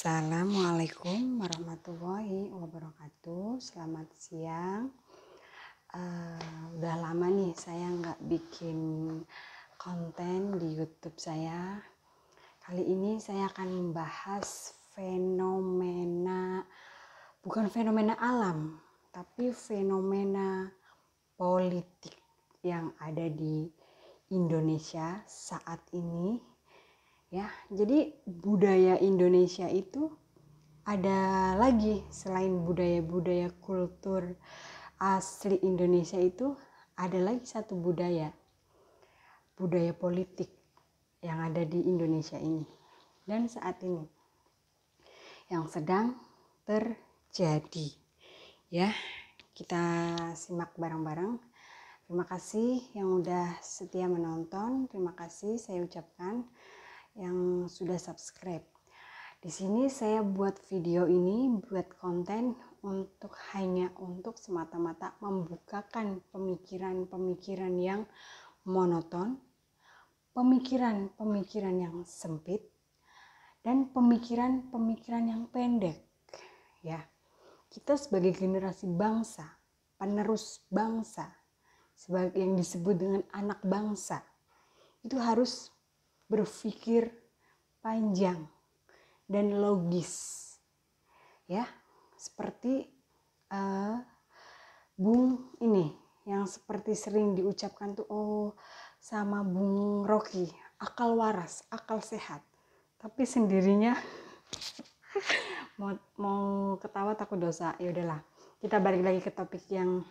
Assalamualaikum warahmatullahi wabarakatuh. Selamat siang. Udah lama nih saya nggak bikin konten di YouTube saya. Kali ini saya akan membahas bukan fenomena alam, tapi fenomena politik yang ada di Indonesia saat ini. Ya, jadi budaya Indonesia itu ada lagi selain budaya-budaya kultur asli Indonesia itu ada lagi satu budaya politik yang ada di Indonesia ini dan saat ini yang sedang terjadi. Ya, kita simak bareng-bareng. Terima kasih yang udah setia menonton. Terima kasih saya ucapkan yang sudah subscribe. Di sini saya buat video ini, buat konten hanya untuk semata-mata membukakan pemikiran-pemikiran yang monoton, pemikiran-pemikiran yang sempit, dan pemikiran-pemikiran yang pendek. Ya, kita sebagai generasi bangsa, penerus bangsa, sebagai yang disebut dengan anak bangsa, itu harus berpikir panjang dan logis, ya, seperti Bung ini yang seperti sering diucapkan tuh sama Bung Rocky, akal waras, akal sehat, tapi sendirinya mau ketawa takut dosa. Ya udahlah, kita balik lagi ke topik yang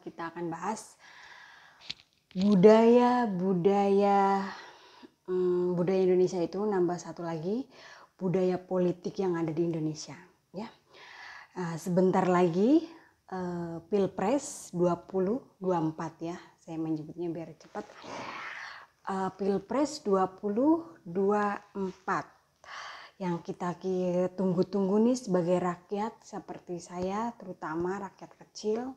kita akan bahas. Budaya Indonesia itu nambah satu lagi, budaya politik yang ada di Indonesia, ya. Sebentar lagi Pilpres 2024, ya. Saya menyebutnya biar cepat. Pilpres 2024 yang kita tunggu-tunggu nih sebagai rakyat seperti saya, terutama rakyat kecil,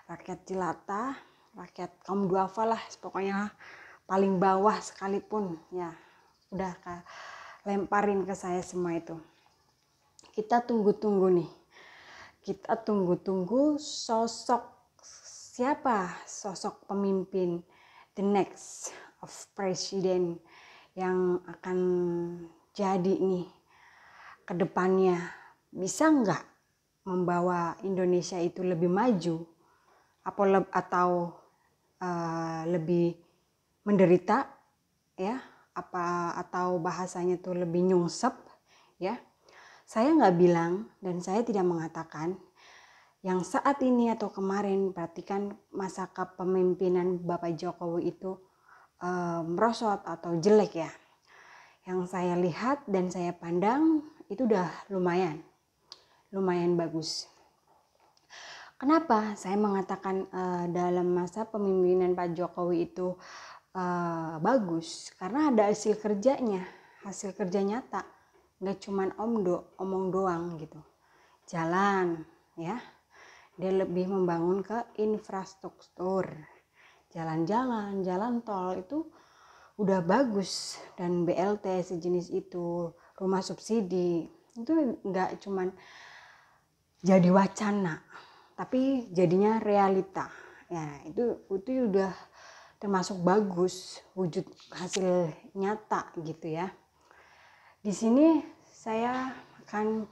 rakyat jelata, rakyat kaum duafa lah, pokoknya paling bawah sekalipun, ya udah lemparin ke saya semua itu. Kita tunggu-tunggu nih, kita tunggu-tunggu sosok pemimpin, the next of president yang akan jadi nih ke depannya. Bisa nggak membawa Indonesia itu lebih maju atau lebih menderita, ya, atau bahasanya tuh lebih nyungsep, ya. Saya nggak bilang dan saya tidak mengatakan yang saat ini atau kemarin, perhatikan masa kepemimpinan Bapak Jokowi itu merosot atau jelek, ya. Yang saya lihat dan saya pandang itu udah lumayan bagus. Kenapa saya mengatakan dalam masa pemimpinan Pak Jokowi itu bagus? Karena ada hasil kerja nyata, nggak cuman omong doang gitu. Jalan, ya, dia lebih membangun ke infrastruktur, jalan tol itu udah bagus, dan BLT sejenis itu, rumah subsidi itu nggak cuman jadi wacana, tapi jadinya realita. Ya, itu udah termasuk bagus, wujud hasil nyata gitu, ya. Di sini saya akan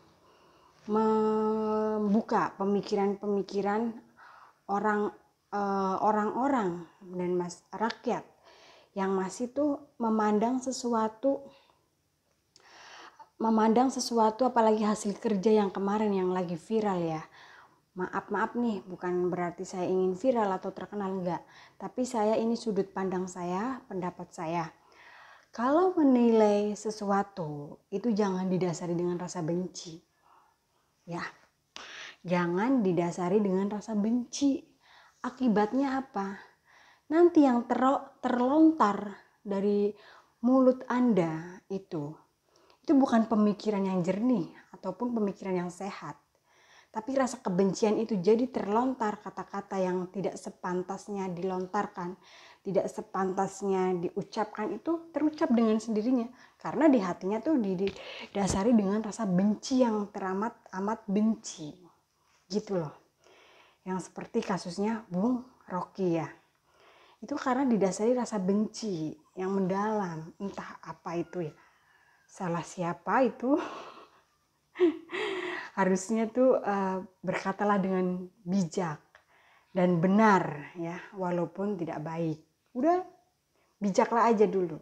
membuka pemikiran-pemikiran orang-orang dan rakyat yang masih tuh memandang sesuatu apalagi hasil kerja yang kemarin yang lagi viral, ya. Maaf nih, bukan berarti saya ingin viral atau terkenal, enggak. Tapi saya ini sudut pandang saya, pendapat saya. Kalau menilai sesuatu itu jangan didasari dengan rasa benci. Ya. Jangan didasari dengan rasa benci. Akibatnya apa? Nanti yang terlontar dari mulut Anda itu bukan pemikiran yang jernih ataupun pemikiran yang sehat. Tapi rasa kebencian itu jadi terlontar kata-kata yang tidak sepantasnya dilontarkan tidak sepantasnya diucapkan itu terucap dengan sendirinya. Karena di hatinya tuh didasari dengan rasa benci yang teramat amat benci. Gitu loh. Yang seperti kasusnya Bung Rocky ya. Itu karena didasari rasa benci yang mendalam. Entah apa itu ya. Salah siapa itu. Harusnya tuh berkatalah dengan bijak dan benar ya, walaupun tidak baik. Udah bijaklah aja dulu.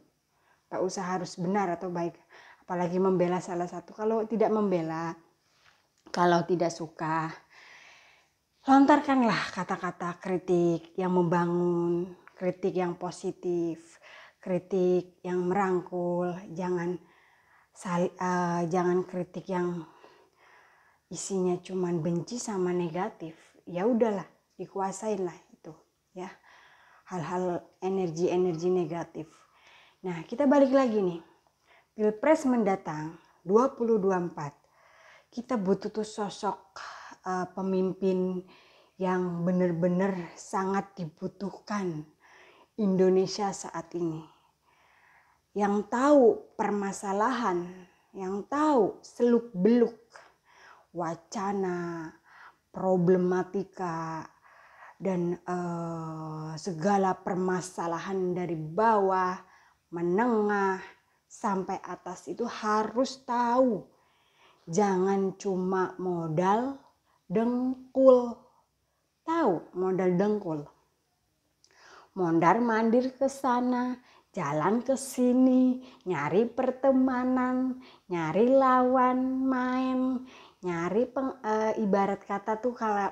Tak usah harus benar atau baik. Apalagi membela salah satu. Kalau tidak membela, kalau tidak suka, lontarkanlah kata-kata kritik yang membangun, kritik yang positif, kritik yang merangkul. Jangan kritik yang isinya cuman benci sama negatif. Ya udahlah, dikuasain lah itu ya, hal-hal energi negatif. Nah, kita balik lagi nih, Pilpres mendatang 2024, kita butuh tuh sosok pemimpin yang benar-benar sangat dibutuhkan Indonesia saat ini, yang tahu permasalahan, yang tahu seluk-beluk wacana, problematika, dan segala permasalahan dari bawah, menengah, sampai atas itu harus tahu. Jangan cuma modal dengkul. Tahu modal dengkul. Mondar-mandir ke sana, jalan ke sini, nyari pertemanan, nyari lawan main, nyari ibarat kata tuh kalau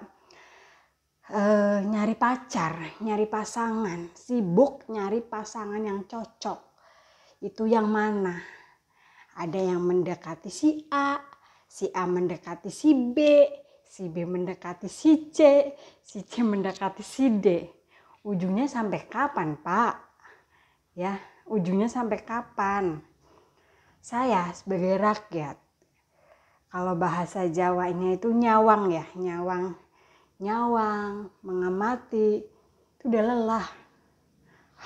nyari pacar, nyari pasangan, sibuk nyari pasangan yang cocok. Itu yang mana? Ada yang mendekati si A mendekati si B mendekati si C mendekati si D. Ujungnya sampai kapan, Pak? Ya, ujungnya sampai kapan? Saya sebagai rakyat, kalau bahasa Jawanya itu nyawang ya, nyawang, mengamati, itu udah lelah.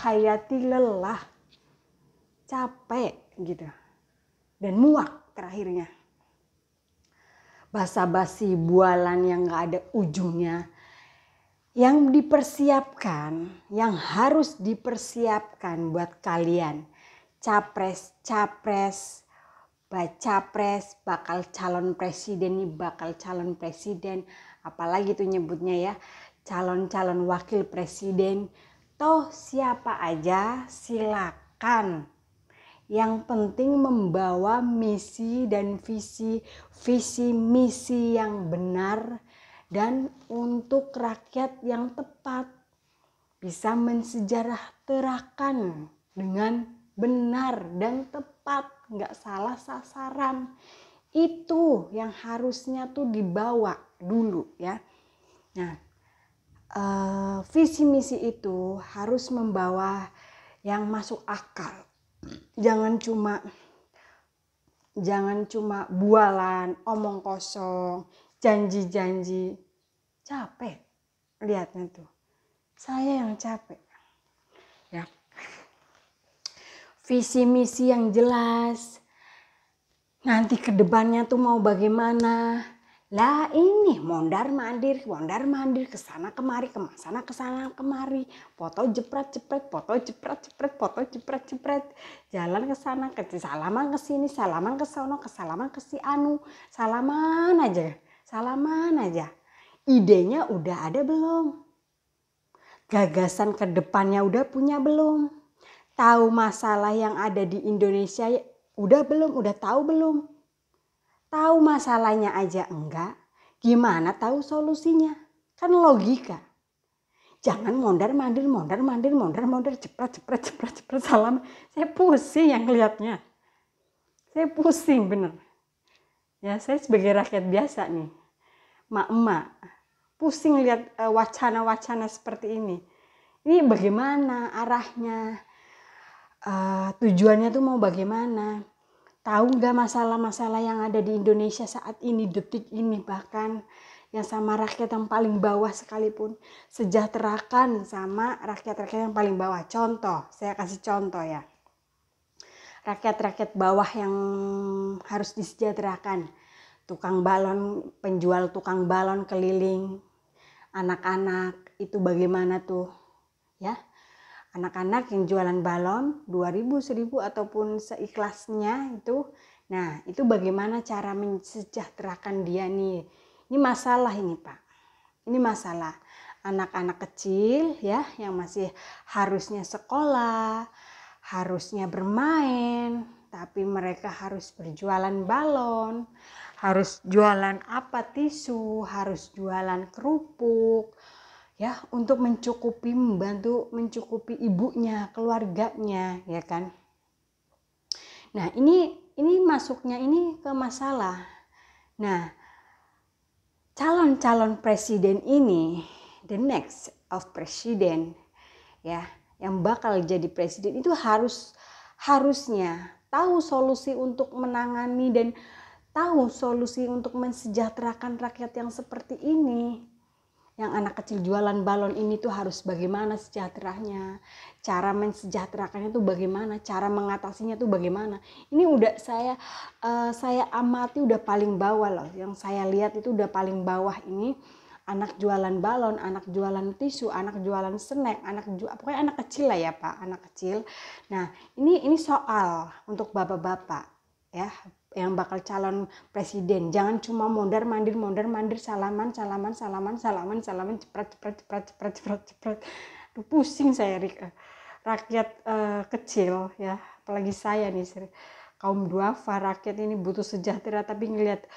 Hayati lelah, capek gitu. Dan muak terakhirnya. Basa-basi bualan yang gak ada ujungnya. Yang dipersiapkan, yang harus dipersiapkan buat kalian. Capres, bacapres, bakal calon presiden, apalagi tuh nyebutnya ya, calon wakil presiden, toh siapa aja silakan. Yang penting membawa misi dan visi misi yang benar dan untuk rakyat yang tepat, bisa mensejahterakan dengan benar dan tepat, nggak salah sasaran. Itu yang harusnya tuh dibawa dulu ya. Nah, visi misi itu harus membawa yang masuk akal. Jangan cuma bualan, omong kosong, janji-janji. Capek lihatnya tuh. Saya yang capek. Ya. Visi misi yang jelas. Nanti ke depannya tuh mau bagaimana? Lah ini mondar-mandir kesana kemari, kemari, foto jepret, jalan ke sana, salaman ke sini, salaman ke sono, salaman ke si anu, salaman aja. Idenya udah ada belum? Gagasan ke depannya udah punya belum? Tahu masalah yang ada di Indonesia udah belum? Udah tahu belum? Tahu masalahnya aja enggak, gimana tahu solusinya? Kan logika. Jangan mondar-mandir, cepret, salam. Saya pusing yang lihatnya. Saya pusing bener. Ya, saya sebagai rakyat biasa nih, emak-emak, pusing lihat wacana-wacana seperti ini. Ini bagaimana arahnya? Tujuannya tuh mau bagaimana? Tahu nggak masalah-masalah yang ada di Indonesia saat ini, detik ini bahkan yang sama rakyat yang paling bawah sekalipun. Sejahterakan sama rakyat-rakyat yang paling bawah. Contoh, saya kasih contoh ya. Rakyat-rakyat bawah yang harus disejahterakan. Tukang balon, penjual tukang balon keliling, anak-anak itu bagaimana tuh ya, anak-anak yang jualan balon 2.000, 1.000 ataupun seikhlasnya itu. Nah itu bagaimana cara mensejahterakan dia nih. Ini masalah ini Pak, ini masalah anak-anak kecil ya yang masih harusnya sekolah, harusnya bermain, tapi mereka harus berjualan balon, harus jualan tisu, harus jualan kerupuk ya, untuk membantu mencukupi ibunya, keluarganya ya kan. Nah ini masuknya ini ke masalah. Nah calon-calon presiden ini, the next of president ya, yang bakal jadi presiden itu harusnya tahu solusi untuk menangani dan tahu solusi untuk mensejahterakan rakyat yang seperti ini. Yang anak kecil jualan balon ini tuh harus bagaimana sejahteranya, cara mensejahterakannya tuh bagaimana, cara mengatasinya tuh bagaimana. Ini udah saya amati udah paling bawah loh. Yang saya lihat itu udah paling bawah ini. Anak jualan balon, anak jualan tisu, anak jualan snack, pokoknya anak kecil lah ya Pak, anak kecil. Nah ini soal untuk bapak-bapak ya, yang bakal calon presiden. Jangan cuma mondar mandir salaman cepret. Pusing saya rakyat kecil ya, apalagi saya nih kaum duafa, rakyat ini butuh sejahtera tapi ngelihat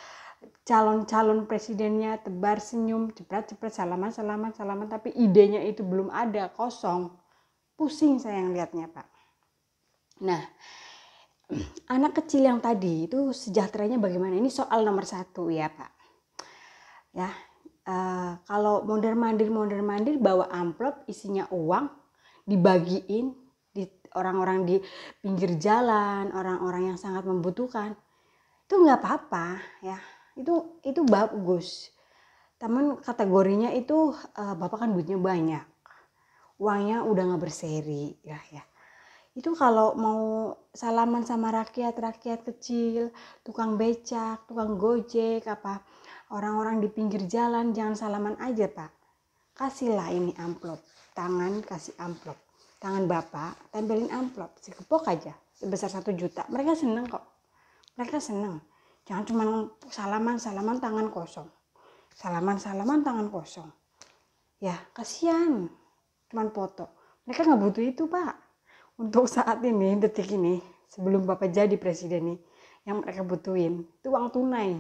calon presidennya tebar senyum cepret salaman tapi idenya itu belum ada, kosong. Pusing saya yang lihatnya Pak. Nah anak kecil yang tadi itu sejahteranya bagaimana? Ini soal nomor 1 ya Pak. Ya, kalau mondar mandir bawa amplop isinya uang, dibagiin di orang-orang di pinggir jalan, orang-orang yang sangat membutuhkan, itu nggak apa-apa ya. Itu bagus. Teman kategorinya itu bapak kan duitnya banyak, uangnya udah nggak berseri ya. Itu kalau mau salaman sama rakyat kecil, tukang becak, tukang gojek, orang-orang di pinggir jalan, jangan salaman aja Pak. Kasihlah ini amplop, tangan kasih amplop, tangan bapak tempelin amplop, sekepok aja sebesar 1 juta. Mereka seneng kok, mereka seneng. Jangan cuma salaman tangan kosong, salaman tangan kosong. Ya kasihan, cuman foto. Mereka nggak butuh itu Pak. Untuk saat ini, detik ini, sebelum Bapak jadi presiden nih, yang mereka butuhin itu uang tunai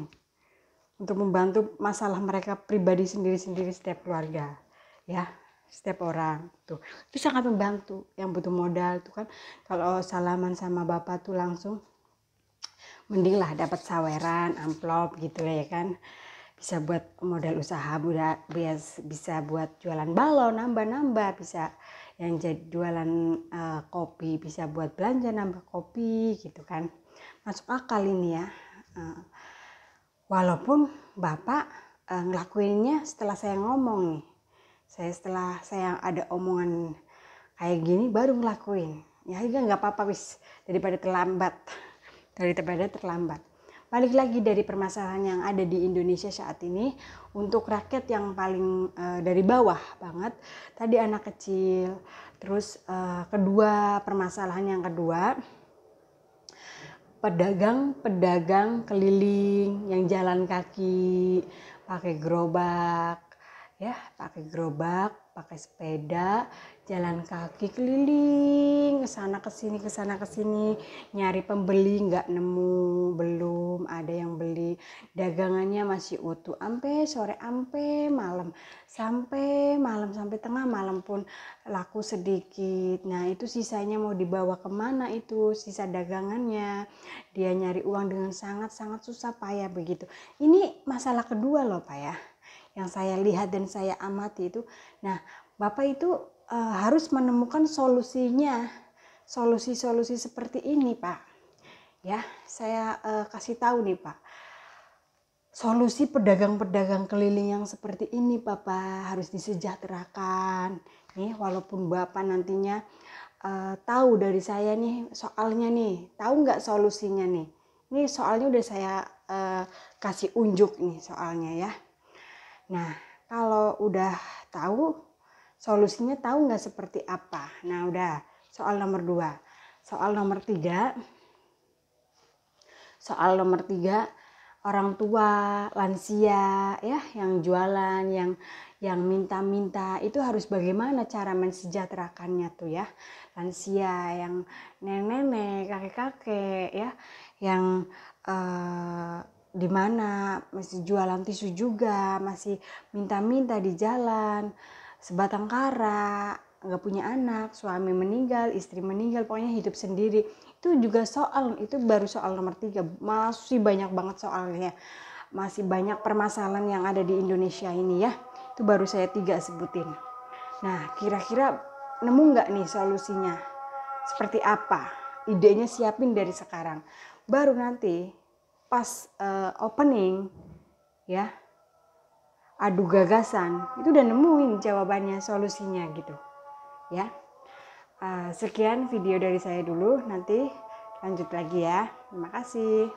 untuk membantu masalah mereka pribadi sendiri-sendiri, setiap keluarga ya, setiap orang tuh. Itu sangat membantu. Yang butuh modal tuh kan, kalau salaman sama Bapak tuh langsung mending lah dapat saweran, amplop gitu lah ya kan. Bisa buat modal usaha, bisa buat jualan balon, nambah, bisa yang jadi jualan kopi, bisa buat belanja nambah kopi gitu kan. Masuk akal ini ya. Walaupun Bapak ngelakuinnya setelah saya ngomong nih. Setelah saya ada omongan kayak gini baru ngelakuin. Ya nggak apa-apa wis, daripada terlambat. Balik lagi dari permasalahan yang ada di Indonesia saat ini, untuk rakyat yang paling dari bawah banget, tadi anak kecil. Terus permasalahan yang kedua, pedagang keliling yang jalan kaki, pakai gerobak, pakai sepeda, jalan kaki keliling kesana kesini, nyari pembeli nggak nemu, belum ada yang beli, dagangannya masih utuh sampai sore, sampai malam sampai tengah malam pun laku sedikit. Nah itu sisanya mau dibawa kemana, itu sisa dagangannya, dia nyari uang dengan sangat susah payah begitu. Ini masalah kedua loh Pak ya, yang saya lihat dan saya amati itu. Nah Bapak itu harus menemukan solusinya, solusi seperti ini Pak ya. Saya kasih tahu nih Pak, solusi pedagang-pedagang keliling yang seperti ini Bapak harus disejahterakan. Nih, walaupun Bapak nantinya tahu dari saya nih soalnya nih, tahu nggak solusinya nih? Ini soalnya udah saya kasih unjuk nih soalnya ya. Nah, kalau udah tahu solusinya, tahu nggak seperti apa? Nah, udah soal nomor 2. Soal nomor 3, orang tua, lansia ya yang jualan, yang minta-minta itu harus bagaimana cara mensejahterakannya tuh ya. Lansia, yang nenek-nenek, kakek-kakek ya, yang di mana masih jualan tisu juga, masih minta-minta di jalan, sebatang kara, nggak punya anak, suami meninggal, istri meninggal, pokoknya hidup sendiri. Itu juga itu baru soal nomor 3. Masih banyak banget soalnya, masih banyak permasalahan yang ada di Indonesia ini ya. Itu baru saya 3 sebutin. Nah, kira-kira nemu nggak nih solusinya? Seperti apa? Idenya siapin dari sekarang. Baru nanti pas opening ya, adu gagasan, itu udah nemuin jawabannya, solusinya gitu ya. Sekian video dari saya dulu, nanti lanjut lagi ya. Terima kasih.